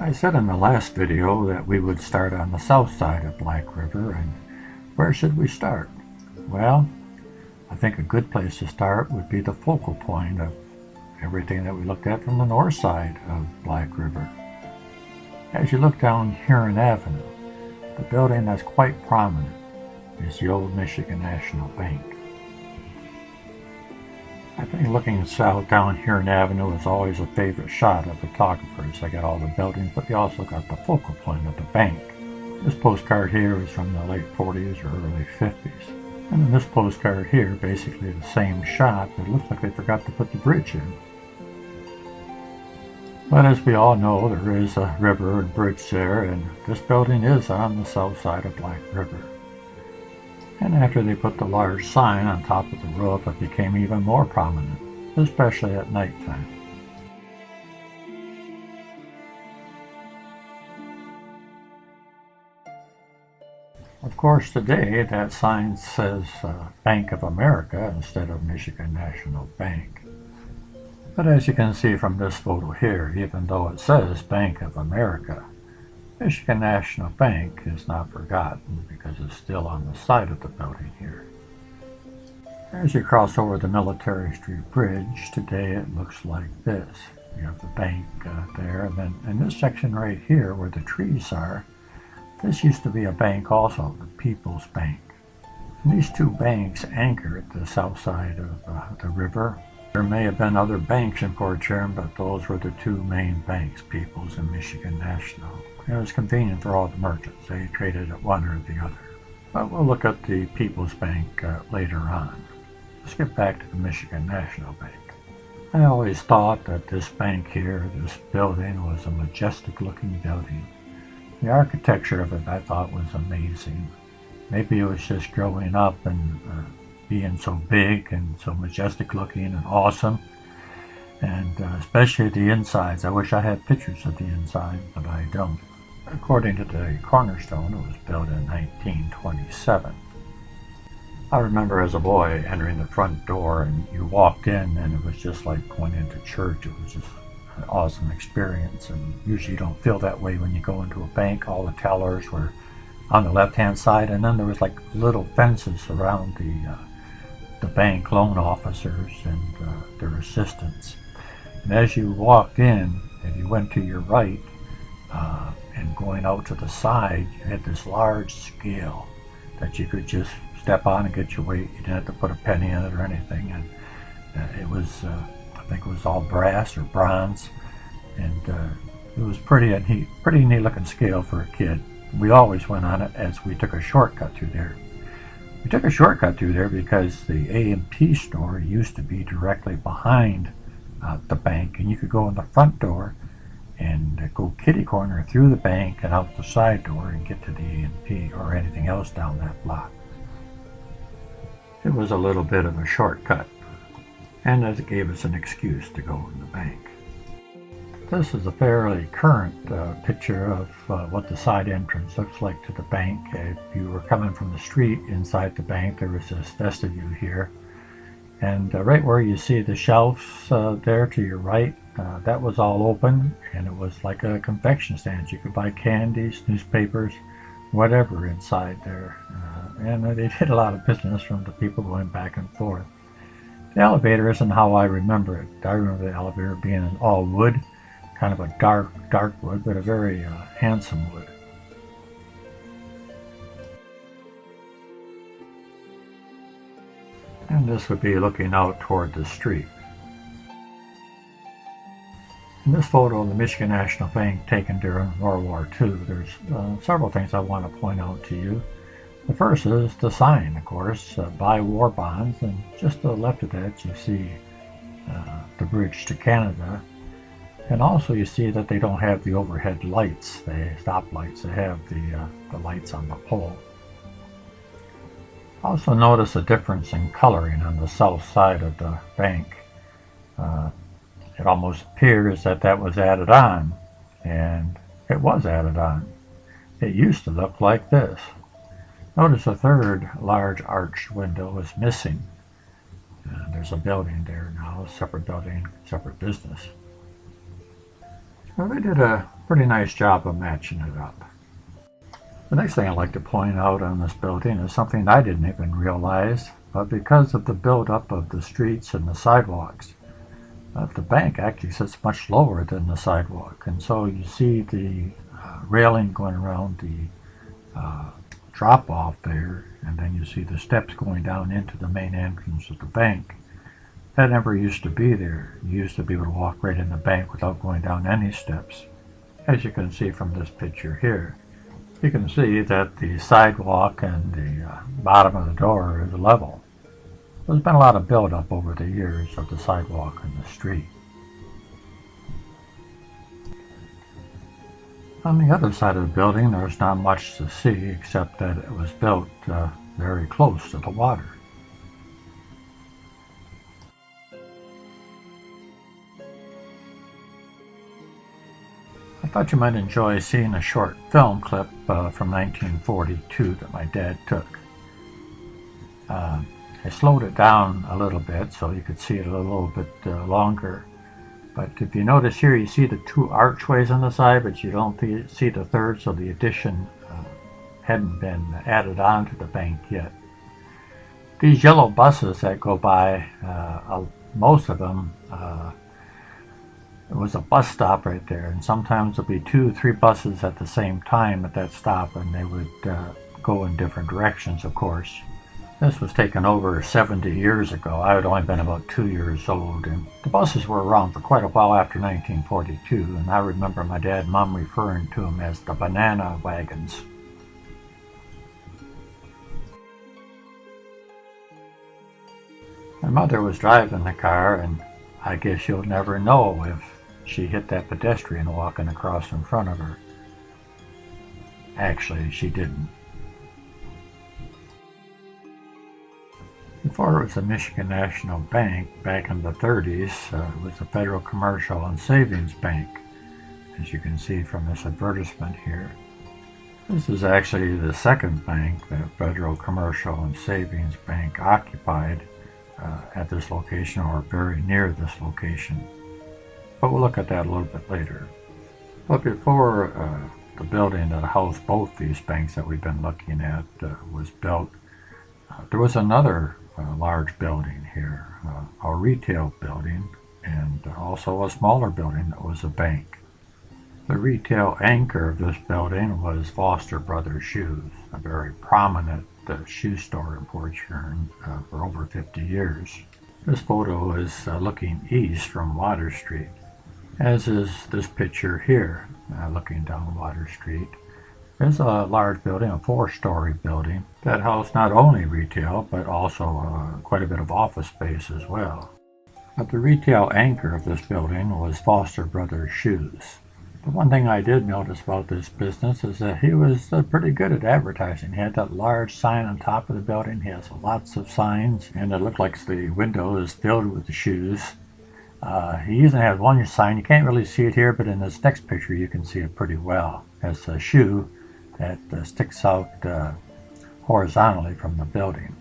I said in the last video that we would start on the south side of Black River, and where should we start? Well, I think a good place to start would be the focal point of everything that we looked at from the north side of Black River. As you look down Huron Avenue, the building that's quite prominent is the old Michigan National Bank. I think looking south down Huron Avenue is always a favorite shot of photographers. They got all the buildings, but they also got the focal point of the bank. This postcard here is from the late 40s or early 50s. And in this postcard here, basically the same shot, it looks like they forgot to put the bridge in. But as we all know, there is a river and bridge there, and this building is on the south side of Black River. And after they put the large sign on top of the roof, it became even more prominent, especially at nighttime. Of course, today that sign says Bank of America instead of Michigan National Bank. But as you can see from this photo here, even though it says Bank of America, Michigan National Bank is not forgotten because it's still on the side of the building here. As you cross over the Military Street Bridge, today it looks like this. You have the bank there, and then in this section right here where the trees are, this used to be a bank also, the People's Bank. And these two banks anchor at the south side of the river. There may have been other banks in Port Huron, but those were the two main banks, People's and Michigan National. It was convenient for all the merchants. They traded at one or the other. But we'll look at the People's Bank later on. Let's get back to the Michigan National Bank. I always thought that this bank here, this building, was a majestic looking building. The architecture of it I thought was amazing. Maybe it was just growing up and being so big and so majestic looking and awesome. And especially the insides. I wish I had pictures of the inside, but I don't. According to the cornerstone, it was built in 1927. I remember as a boy entering the front door, and you walked in and it was just like going into church. It was just an awesome experience, and usually you don't feel that way when you go into a bank. All the tellers were on the left-hand side, and then there was like little fences around the bank loan officers and their assistants. And as you walked in, if you went to your right, and going out to the side, you had this large scale that you could just step on and get your weight. You didn't have to put a penny in it or anything. And it was, I think it was all brass or bronze. And it was pretty neat looking scale for a kid. We always went on it as we took a shortcut through there. We took a shortcut through there because the A&P store used to be directly behind the bank, and you could go in the front door and go kitty corner through the bank and out the side door and get to the A&P or anything else down that block. It was a little bit of a shortcut, and it gave us an excuse to go in the bank. This is a fairly current picture of what the side entrance looks like to the bank. If you were coming from the street inside the bank, there was this vestibule here. And right where you see the shelves there to your right, that was all open, and it was like a confection stand. You could buy candies, newspapers, whatever inside there. And they did a lot of business from the people going back and forth. The elevator isn't how I remember it. I remember the elevator being all wood, kind of a dark wood, but a very handsome wood. And this would be looking out toward the street. In this photo of the Michigan National Bank taken during World War II, there's several things I want to point out to you. The first is the sign, of course, buy war bonds, and just to the left of that you see the bridge to Canada. And also you see that they don't have the overhead lights, the stop lights, they have the lights on the pole. Also notice a difference in coloring on the south side of the bank. It almost appears that that was added on, and it was added on. It used to look like this. Notice a third large arched window is missing. There's a building there now, a separate building, separate business. Well, they did a pretty nice job of matching it up. The next thing I'd like to point out on this building is something I didn't even realize, but because of the buildup of the streets and the sidewalks, the bank actually sits much lower than the sidewalk, and so you see the railing going around the drop-off there, and then you see the steps going down into the main entrance of the bank. That never used to be there. You used to be able to walk right in the bank without going down any steps. As you can see from this picture here, you can see that the sidewalk and the bottom of the door is level. There's been a lot of build-up over the years of the sidewalk and the street. On the other side of the building, there's not much to see except that it was built very close to the water. I thought you might enjoy seeing a short film clip from 1942 that my dad took. I slowed it down a little bit so you could see it a little bit longer. But if you notice here, you see the two archways on the side, but you don't see the third, so the addition hadn't been added on to the bank yet. These yellow buses that go by, most of them, there was a bus stop right there, and sometimes there'll be 2 or 3 buses at the same time at that stop, and they would go in different directions, of course. This was taken over 70 years ago. I had only been about 2 years old, and the buses were around for quite a while after 1942, and I remember my dad and mom referring to them as the banana wagons. My mother was driving the car, and I guess you'll never know if she hit that pedestrian walking across in front of her. Actually, she didn't. Before it was the Michigan National Bank, back in the 30s, it was the Federal Commercial and Savings Bank, as you can see from this advertisement here. This is actually the second bank that Federal Commercial and Savings Bank occupied at this location, or very near this location. But we'll look at that a little bit later. But before the building that housed both these banks that we've been looking at was built, there was another large building here, a retail building, and also a smaller building that was a bank. The retail anchor of this building was Foster Brothers Shoes, a very prominent shoe store in Port Huron for over 50 years. This photo is looking east from Water Street, as is this picture here, looking down Water Street. There's a large building, a 4-story building, that housed not only retail, but also quite a bit of office space as well. But the retail anchor of this building was Foster Brothers Shoes. The one thing I did notice about this business is that he was pretty good at advertising. He had that large sign on top of the building. He has lots of signs, and it looked like the window is filled with the shoes. He even has one sign, you can't really see it here, but in this next picture you can see it pretty well. It's a shoe that sticks out horizontally from the building.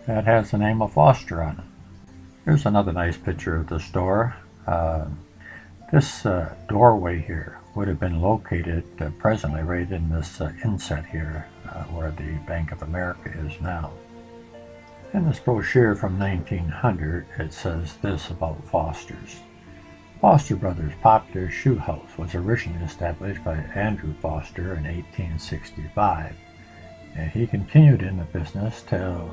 That has the name of Foster on it. Here's another nice picture of the store. This doorway here would have been located presently right in this inset here where the Bank of America is now. In this brochure from 1900, it says this about Foster's. Foster Brothers Popular Shoe House was originally established by Andrew Foster in 1865, and he continued in the business till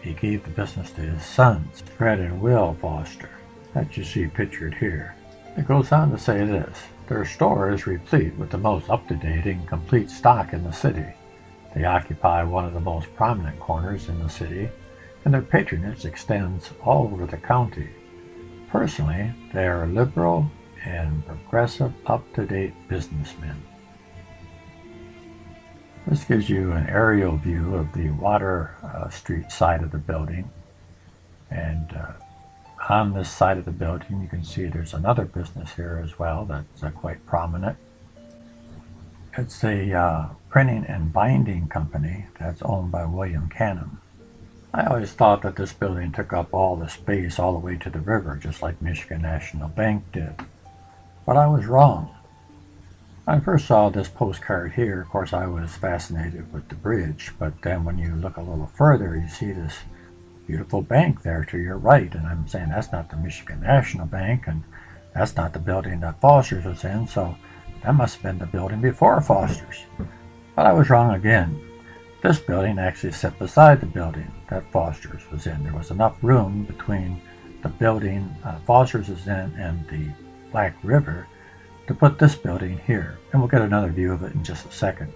he gave the business to his sons, Fred and Will Foster, that you see pictured here. It goes on to say this: their store is replete with the most up-to-date and complete stock in the city. They occupy one of the most prominent corners in the city, and their patronage extends all over the county. Personally, they are liberal and progressive, up-to-date businessmen. This gives you an aerial view of the Water Street side of the building, and on this side of the building you can see there's another business here as well that's quite prominent. It's a printing and binding company that's owned by William Canham. I always thought that this building took up all the space all the way to the river, just like Michigan National Bank did. But I was wrong. When I first saw this postcard here, of course I was fascinated with the bridge, but then when you look a little further, you see this beautiful bank there to your right, and I'm saying that's not the Michigan National Bank, and that's not the building that Foster's was in, so that must have been the building before Foster's. But I was wrong again. This building actually sat beside the building that Foster's was in. There was enough room between the building Foster's is in and the Black River to put this building here. And we'll get another view of it in just a second.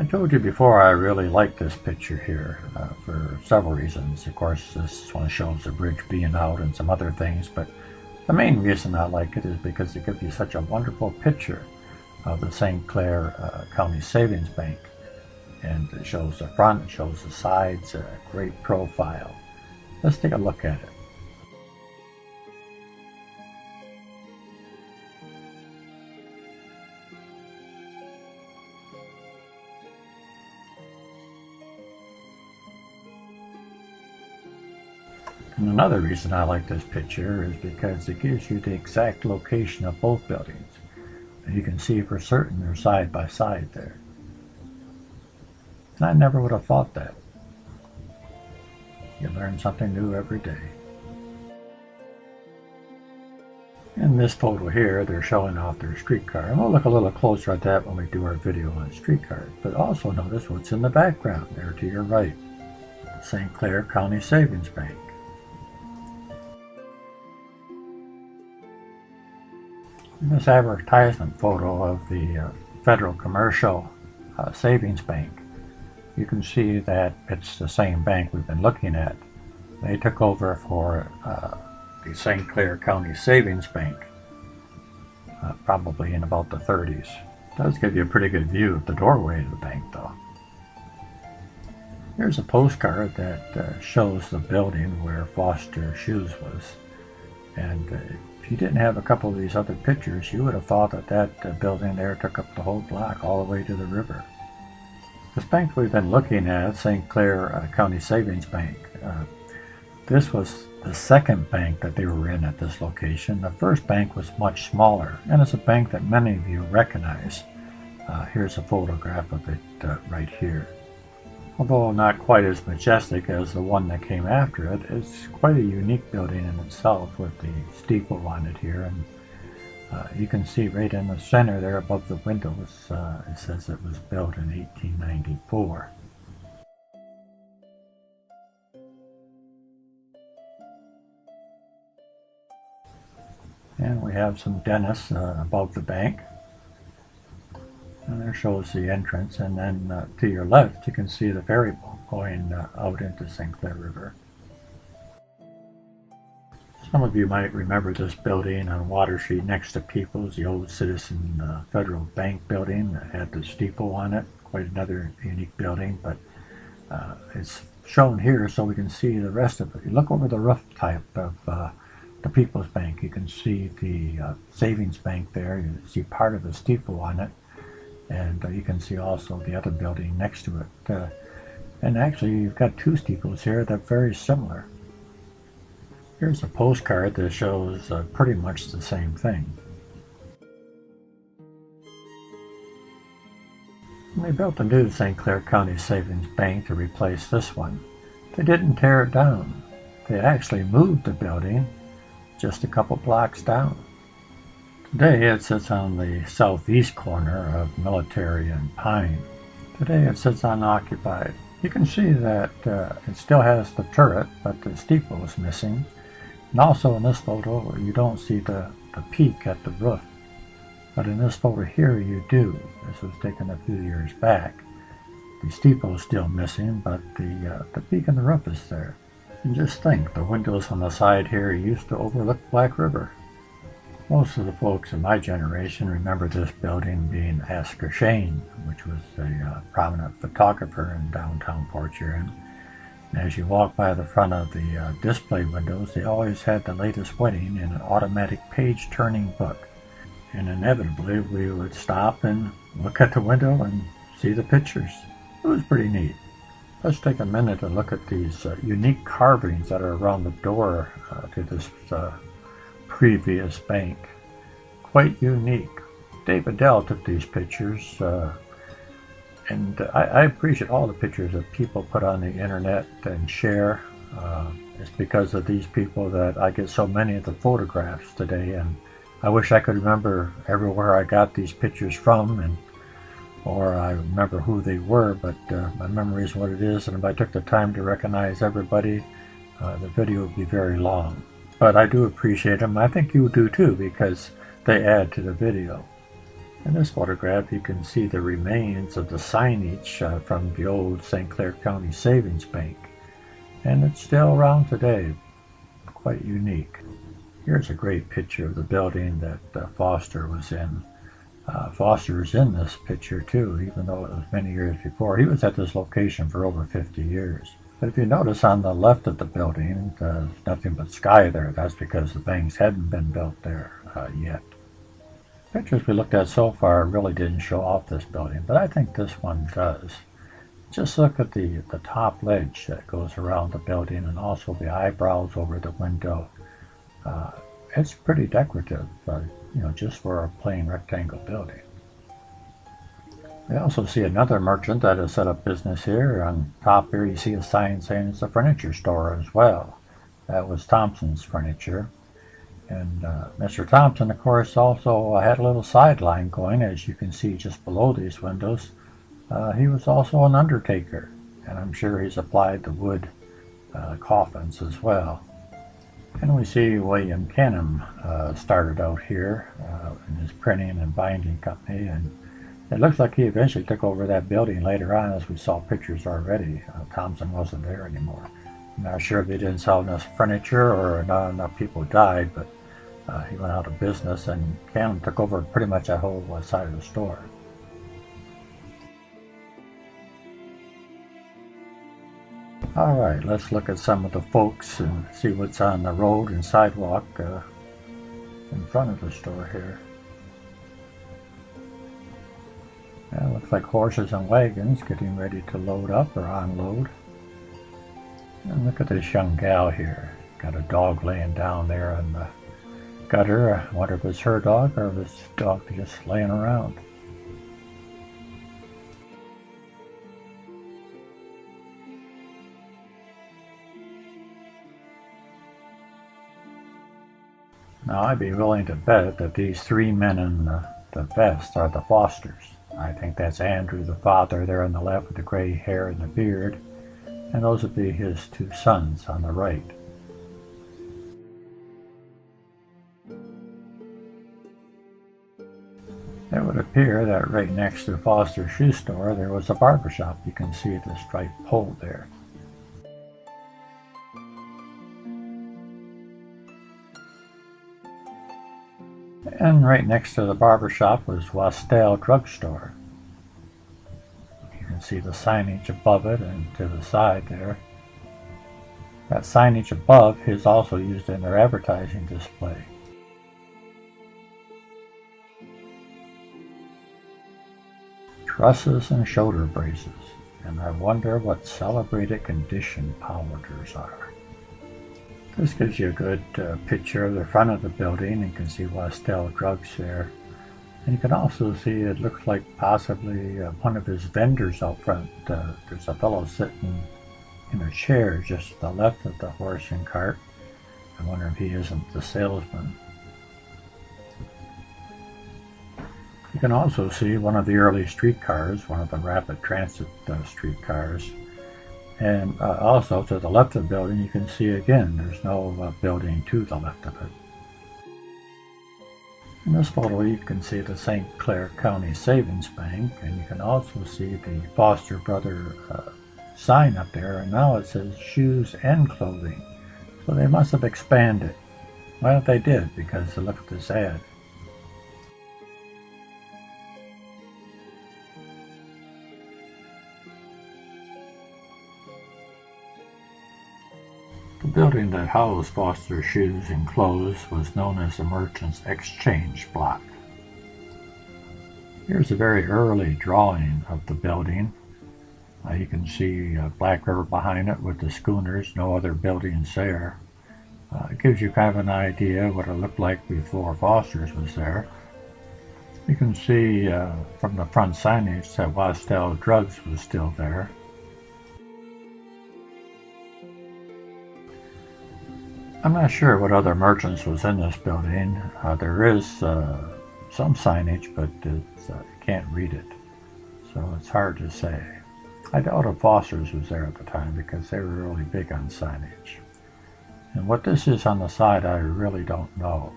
I told you before I really like this picture here for several reasons. Of course, this one shows the bridge being out and some other things, but the main reason I like it is because it gives you such a wonderful picture of the St. Clair County Savings Bank. And it shows the front, it shows the sides, a great profile. Let's take a look at it. And another reason I like this picture is because it gives you the exact location of both buildings. And you can see for certain they're side by side there. And I never would have thought that. You learn something new every day. In this photo here, they're showing off their streetcar. And we'll look a little closer at that when we do our video on streetcars. But also notice what's in the background there to your right. St. Clair County Savings Bank. In this advertisement photo of the Federal Commercial Savings Bank, you can see that it's the same bank we've been looking at. They took over for the St. Clair County Savings Bank, probably in about the 30s. It does give you a pretty good view of the doorway of the bank, though. Here's a postcard that shows the building where Foster Shoes was. And if you didn't have a couple of these other pictures, you would have thought that that building there took up the whole block all the way to the river. This bank we've been looking at, St. Clair County Savings Bank, this was the second bank that they were in at this location. The first bank was much smaller, and it's a bank that many of you recognize. Here's a photograph of it right here. Although not quite as majestic as the one that came after it, it's quite a unique building in itself with the steeple on it here. And you can see right in the center there above the windows, it says it was built in 1894. And we have some dentists above the bank. And there shows the entrance, and then to your left you can see the ferry boat going out into St. Clair River. Some of you might remember this building on Water Street next to People's, the old Citizen Federal Bank building that had the steeple on it. Quite another unique building, but it's shown here so we can see the rest of it. You look over the roof type of the People's Bank, you can see the Savings Bank there. You see part of the steeple on it. And you can see also the other building next to it. And actually you've got two steeples here that are very similar. Here's a postcard that shows pretty much the same thing. And they built a new St. Clair County Savings Bank to replace this one. They didn't tear it down. They actually moved the building just a couple blocks down. Today it sits on the southeast corner of Military and Pine. Today it sits unoccupied. You can see that it still has the turret, but the steeple is missing. And also in this photo you don't see the peak at the roof. But in this photo here you do. This was taken a few years back. The steeple's still missing, but the peak in the roof is there. And just think, the windows on the side here used to overlook Black River. Most of the folks in my generation remember this building being Asker Shane, which was a prominent photographer in downtown Port Huron. And as you walk by the front of the display windows, they always had the latest wedding in an automatic page-turning book. And inevitably, we would stop and look at the window and see the pictures. It was pretty neat. Let's take a minute and look at these unique carvings that are around the door to this previous bank. Quite unique. David Dell took these pictures, and I appreciate all the pictures that people put on the internet and share. It's because of these people that I get so many of the photographs today, and I wish I could remember everywhere I got these pictures from, or I remember who they were, but my memory is what it is, and if I took the time to recognize everybody, the video would be very long. But I do appreciate them. I think you do too, because they add to the video. In this photograph, you can see the remains of the signage from the old St. Clair County Savings Bank, and it's still around today. Quite unique. Here's a great picture of the building that Foster was in. Foster is in this picture too, even though it was many years before. He was at this location for over 50 years. But if you notice on the left of the building, there's nothing but sky there. That's because the banks hadn't been built there yet. Pictures we looked at so far really didn't show off this building, but I think this one does. Just look at the top ledge that goes around the building, and also the eyebrows over the window. It's pretty decorative, just for a plain rectangle building. We also see another merchant that has set up business here. On top here you see a sign saying it's a furniture store as well. That was Thompson's Furniture. And Mr. Thompson, of course, also had a little sideline going, as you can see just below these windows. He was also an undertaker, and I'm sure he's applied the wood coffins as well. And we see William Canham started out here in his printing and binding company, and it looks like he eventually took over that building later on, as we saw pictures already. Thompson wasn't there anymore. I'm not sure if they didn't sell enough furniture or not enough people died, but he went out of business, and Canham took over pretty much that whole side of the store. Alright, let's look at some of the folks and see what's on the road and sidewalk in front of the store here. Yeah, looks like horses and wagons getting ready to load up or unload. And look at this young gal here. Got a dog laying down there in the gutter. I wonder if it's her dog or if it's dog just laying around. Now I'd be willing to bet that these three men in the vest are the Fosters. I think that's Andrew, the father, there on the left with the gray hair and the beard, and those would be his two sons on the right. It would appear that right next to Foster's shoe store there was a barber shop. You can see the striped pole there. And right next to the barber shop was Wastel Drugstore. You can see the signage above it and to the side there. That signage above is also used in their advertising display. Trusses and shoulder braces, and I wonder what celebrated condition powders are. This gives you a good picture of the front of the building. You can see Wastel Drugs there. And you can also see it looks like possibly one of his vendors out front. There's a fellow sitting in a chair just to the left of the horse and cart. I wonder if he isn't the salesman. You can also see one of the early streetcars, one of the rapid transit streetcars. And also to the left of the building you can see again there's no building to the left of it. In this photo you can see the St. Clair County Savings Bank, and you can also see the Foster Brother sign up there, and now it says shoes and clothing. So they must have expanded. Well, they did, because look at this ad. The building that housed Foster's shoes and clothes was known as the Merchants Exchange Block. Here's a very early drawing of the building. You can see Black River behind it with the schooners, no other buildings there. It gives you kind of an idea what it looked like before Foster's was there. You can see from the front signage that Wastel Drugs was still there. I'm not sure what other merchants was in this building. There is some signage, but you can't read it, so it's hard to say. I doubt if Foster's was there at the time because they were really big on signage. And what this is on the side, I really don't know.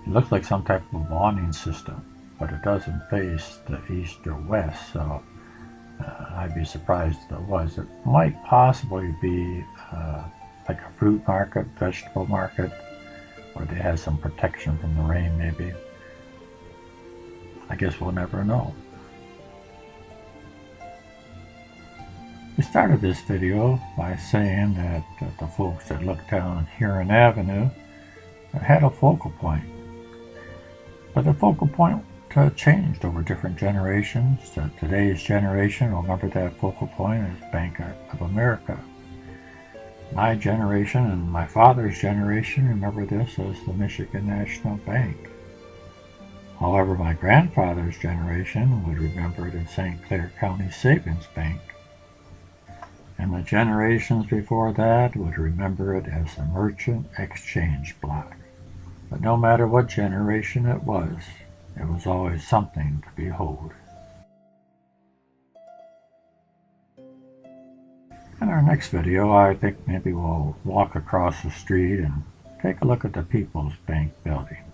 It looks like some type of awning system, but it doesn't face the east or west, so I'd be surprised if it was. It might possibly be like a fruit market, vegetable market, where they had some protection from the rain maybe. I guess we'll never know. We started this video by saying that the folks that looked down Huron Avenue had a focal point. But the focal point changed over different generations. Today's generation will remember that focal point as Bank of America. My generation and my father's generation remember this as the Michigan National Bank. However, my grandfather's generation would remember it as St. Clair County Savings Bank. And the generations before that would remember it as the Merchant Exchange Block. But no matter what generation it was always something to behold. In our next video, I think maybe we'll walk across the street and take a look at the People's Bank building.